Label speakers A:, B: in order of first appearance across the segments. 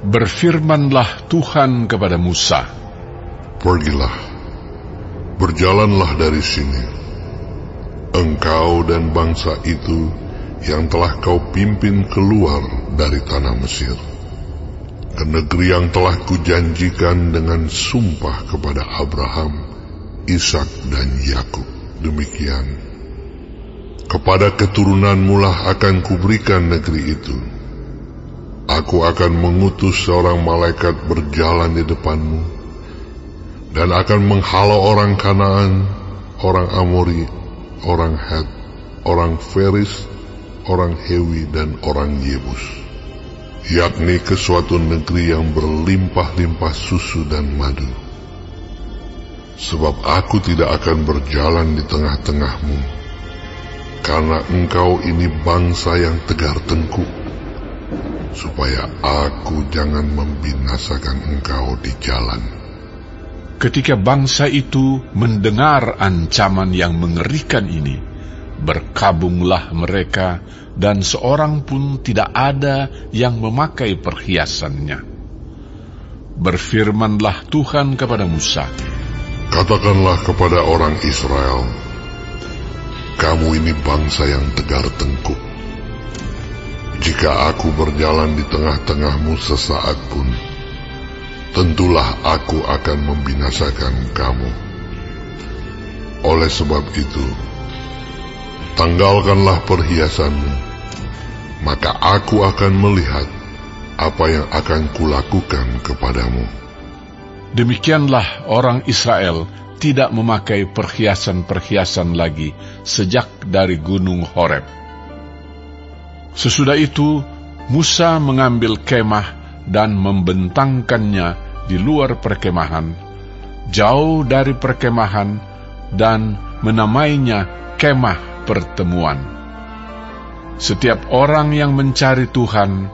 A: Berfirmanlah Tuhan kepada Musa,
B: "Pergilah, berjalanlah dari sini, engkau dan bangsa itu yang telah kau pimpin keluar dari tanah Mesir, ke negeri yang telah kujanjikan dengan sumpah kepada Abraham, Ishak dan Yakub. Demikian, kepada keturunanmu lah akan kuberikan negeri itu. Aku akan mengutus seorang malaikat berjalan di depanmu, dan akan menghalau orang Kanaan, orang Amori, orang Het, orang Feris, orang Hewi, dan orang Yebus, yakni ke suatu negeri yang berlimpah-limpah susu dan madu. Sebab aku tidak akan berjalan di tengah-tengahmu, karena engkau ini bangsa yang tegar tengkuk, supaya aku jangan membinasakan engkau di jalan."
A: Ketika bangsa itu mendengar ancaman yang mengerikan ini, berkabunglah mereka, dan seorang pun tidak ada yang memakai perhiasannya. Berfirmanlah Tuhan kepada Musa,
B: "Katakanlah kepada orang Israel, kamu ini bangsa yang tegar tengkuk. Jika aku berjalan di tengah-tengahmu sesaat pun, tentulah aku akan membinasakan kamu. Oleh sebab itu, tanggalkanlah perhiasanmu, maka aku akan melihat apa yang akan kulakukan kepadamu."
A: Demikianlah orang Israel tidak memakai perhiasan-perhiasan lagi sejak dari gunung Horeb. Sesudah itu, Musa mengambil kemah dan membentangkannya di luar perkemahan, jauh dari perkemahan, dan menamainya Kemah Pertemuan. Setiap orang yang mencari Tuhan,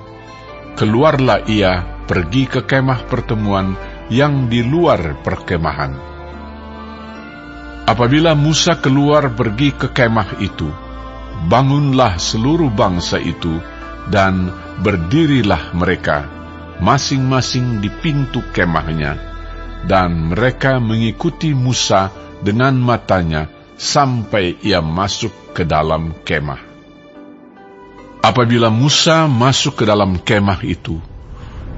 A: keluarlah ia pergi ke kemah pertemuan yang di luar perkemahan. Apabila Musa keluar pergi ke kemah itu, bangunlah seluruh bangsa itu, dan berdirilah mereka, masing-masing di pintu kemahnya, dan mereka mengikuti Musa dengan matanya, sampai ia masuk ke dalam kemah. Apabila Musa masuk ke dalam kemah itu,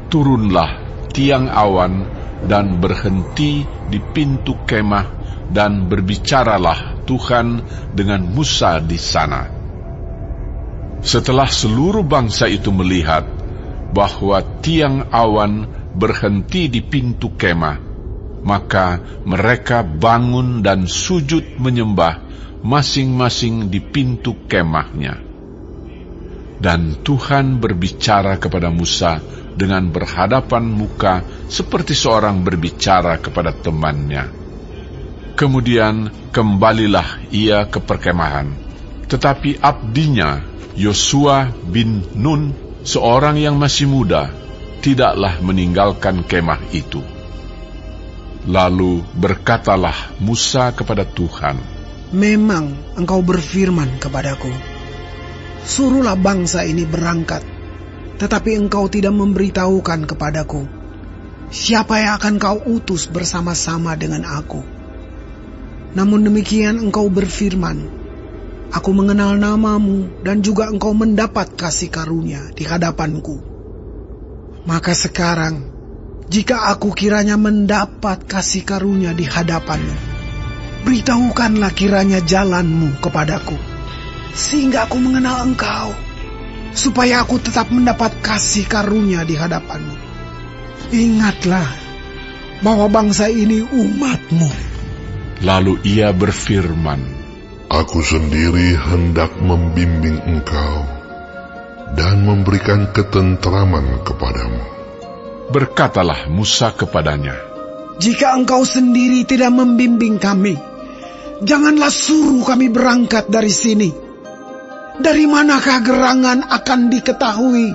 A: turunlah tiang awan, dan berhenti di pintu kemah, dan berbicaralah Tuhan dengan Musa di sana. Setelah seluruh bangsa itu melihat bahwa tiang awan berhenti di pintu kemah, maka mereka bangun dan sujud menyembah masing-masing di pintu kemahnya. Dan Tuhan berbicara kepada Musa dengan berhadapan muka seperti seorang berbicara kepada temannya. Kemudian kembalilah ia ke perkemahan, tetapi abdinya Yosua bin Nun, seorang yang masih muda, tidaklah meninggalkan kemah itu. Lalu berkatalah Musa kepada Tuhan,
C: "Memang engkau berfirman kepadaku, suruhlah bangsa ini berangkat, tetapi engkau tidak memberitahukan kepadaku, siapa yang akan kau utus bersama-sama dengan aku. Namun demikian engkau berfirman, aku mengenal namamu, dan juga engkau mendapat kasih karunia di hadapanku. Maka sekarang, jika aku kiranya mendapat kasih karunia di hadapanmu, beritahukanlah kiranya jalanmu kepadaku, sehingga aku mengenal engkau, supaya aku tetap mendapat kasih karunia di hadapanmu. Ingatlah bahwa bangsa ini umatmu."
A: Lalu ia berfirman,
B: "Aku sendiri hendak membimbing engkau dan memberikan ketentraman kepadamu."
A: Berkatalah Musa kepadanya,
C: "Jika engkau sendiri tidak membimbing kami, janganlah suruh kami berangkat dari sini. Dari manakah gerangan akan diketahui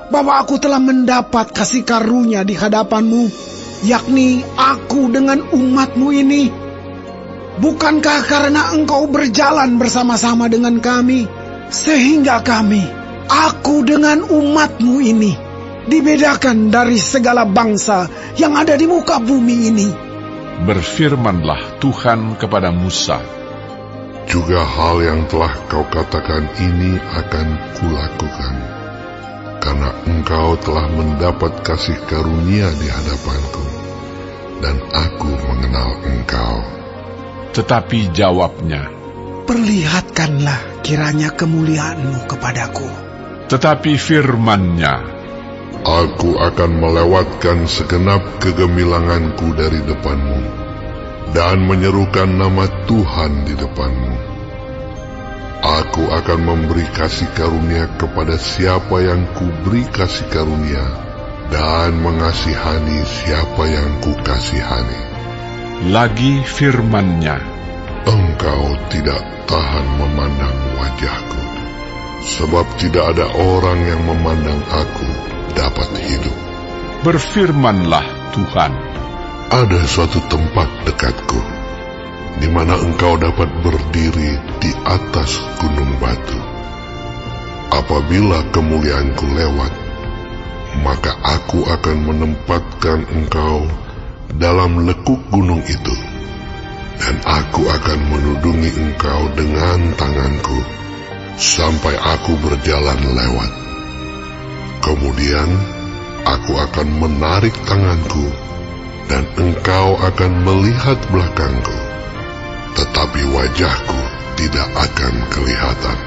C: bahwa aku telah mendapat kasih karunia di hadapanmu, yakni aku dengan umatmu ini? Bukankah karena engkau berjalan bersama-sama dengan kami, sehingga kami, aku dengan umatmu ini, dibedakan dari segala bangsa yang ada di muka bumi ini.
A: Berfirmanlah Tuhan kepada Musa,
B: juga hal yang telah kau katakan ini akan kulakukan, karena engkau telah mendapat kasih karunia di hadapanku, dan aku mengenal engkau.
A: Tetapi jawabnya,
C: perlihatkanlah kiranya kemuliaanmu kepadaku.
A: tetapi firman-Nya,
B: Aku akan melewatkan segenap kegemilanganku dari depanmu, dan menyerukan nama Tuhan di depanmu. Aku akan memberi kasih karunia kepada siapa yang kuberi kasih karunia, dan mengasihani siapa yang kukasihani.
A: lagi firman-Nya,
B: Engkau tidak tahan memandang wajahku, sebab tidak ada orang yang memandang aku dapat hidup.
A: berfirmanlah Tuhan,
B: Ada suatu tempat dekatku, di mana engkau dapat berdiri di atas gunung batu. Apabila kemuliaanku lewat, maka aku akan menempatkan engkau dalam lekuk gunung itu, dan aku akan menudungi engkau dengan tanganku, sampai aku berjalan lewat. Kemudian aku akan menarik tanganku, dan engkau akan melihat belakangku, tetapi wajahku tidak akan kelihatan.